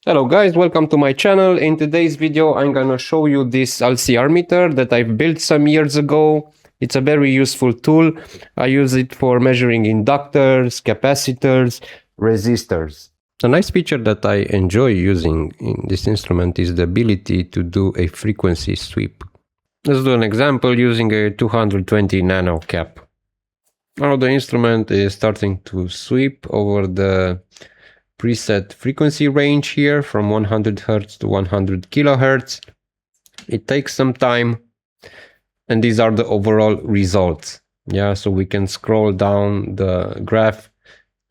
Hello guys, welcome to my channel. In today's video I'm gonna show you this LCR meter that I've built some years ago. It's a very useful tool. I use it for measuring inductors, capacitors, resistors. A nice feature that I enjoy using in this instrument is the ability to do a frequency sweep. Let's do an example using a 220 nano cap. Now the instrument is starting to sweep over the preset frequency range here from 100 Hz to 100 kHz. It takes some time, and these are the overall results. Yeah, so we can scroll down the graph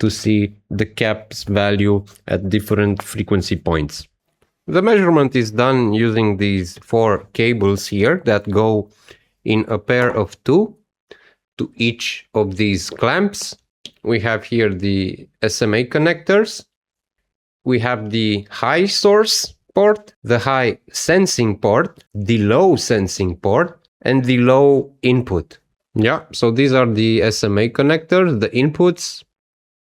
to see the cap's value at different frequency points. The measurement is done using these 4 cables here that go in a pair of 2 to each of these clamps. We have here the SMA connectors. We have the high source port, the high sensing port, the low sensing port, and the low input. Yeah, so these are the SMA connectors, the inputs.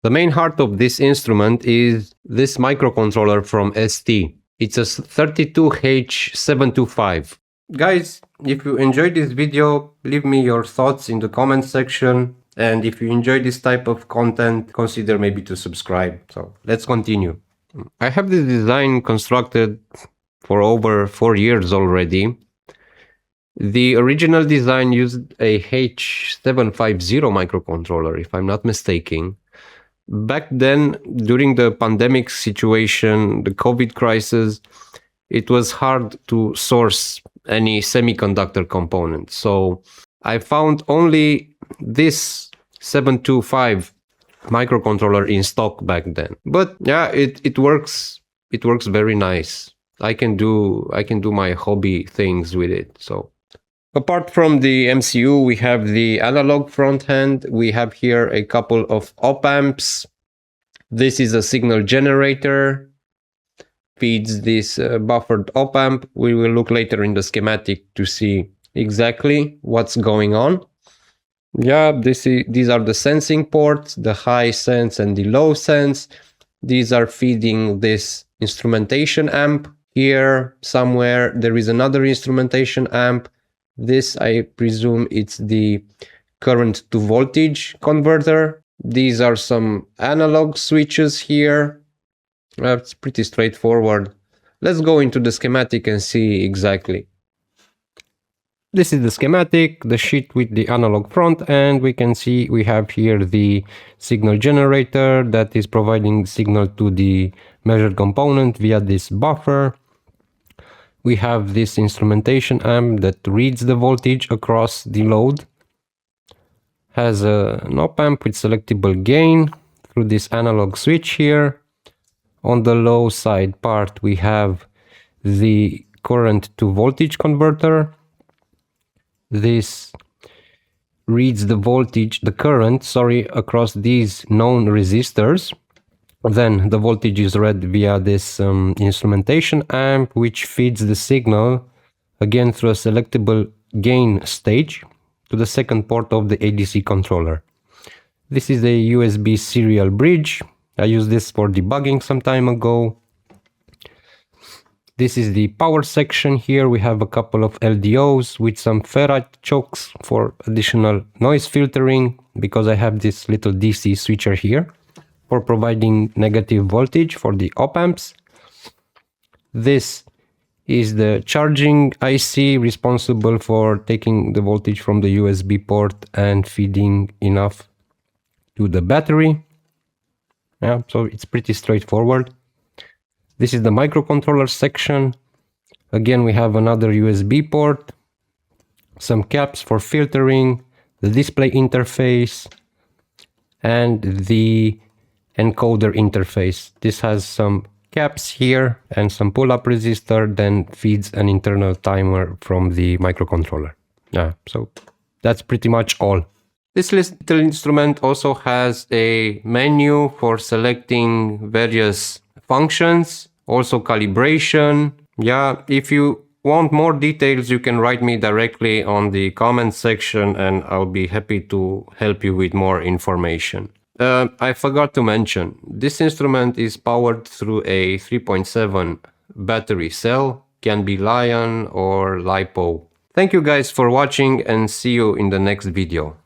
The main heart of this instrument is this microcontroller from ST. It's a 32H725. Guys, if you enjoyed this video, leave me your thoughts in the comment section. And if you enjoy this type of content, consider maybe to subscribe. So let's continue. I have this design constructed for over 4 years already. The original design used a H750 microcontroller, if I'm not mistaken. Back then, during the pandemic situation, the COVID crisis, it was hard to source any semiconductor components. So I found only this 725 microcontroller in stock back then. But yeah, it works very nice. I can do my hobby things with it. So apart from the MCU, we have the analog front end. We have here a couple of op amps. This is a signal generator, feeds this buffered op amp. We will look later in the schematic to see exactly what's going on. Yeah, these are the sensing ports, the high sense and the low sense. These are feeding this instrumentation amp. Here somewhere there is another instrumentation amp. This, I presume, it's the current to voltage converter. These are some analog switches here. It's pretty straightforward. Let's go into the schematic and see exactly. This is the schematic, the sheet with the analog front, and we can see we have here the signal generator that is providing signal to the measured component via this buffer. We have this instrumentation amp that reads the voltage across the load. Has an op amp with selectable gain through this analog switch here. On the low side part we have the current to voltage converter. This reads the current, across these known resistors. Then the voltage is read via this instrumentation amp, which feeds the signal again through a selectable gain stage to the second port of the ADC controller. This is a USB serial bridge. I used this for debugging some time ago. This is the power section. Here we have a couple of LDOs with some ferrite chokes for additional noise filtering, because I have this little DC switcher here for providing negative voltage for the op amps. This is the charging IC responsible for taking the voltage from the USB port and feeding enough to the battery. Yeah, so it's pretty straightforward. This is the microcontroller section. Again, we have another USB port, some caps for filtering, the display interface, and the encoder interface. This has some caps here and some pull-up resistor, then feeds an internal timer from the microcontroller. Yeah, so that's pretty much all. This little instrument also has a menu for selecting various functions, also calibration. Yeah, if you want more details, you can write me directly on the comment section and I'll be happy to help you with more information. I forgot to mention, this instrument is powered through a 3.7 battery cell, can be Li-ion or LiPo. Thank you guys for watching and see you in the next video.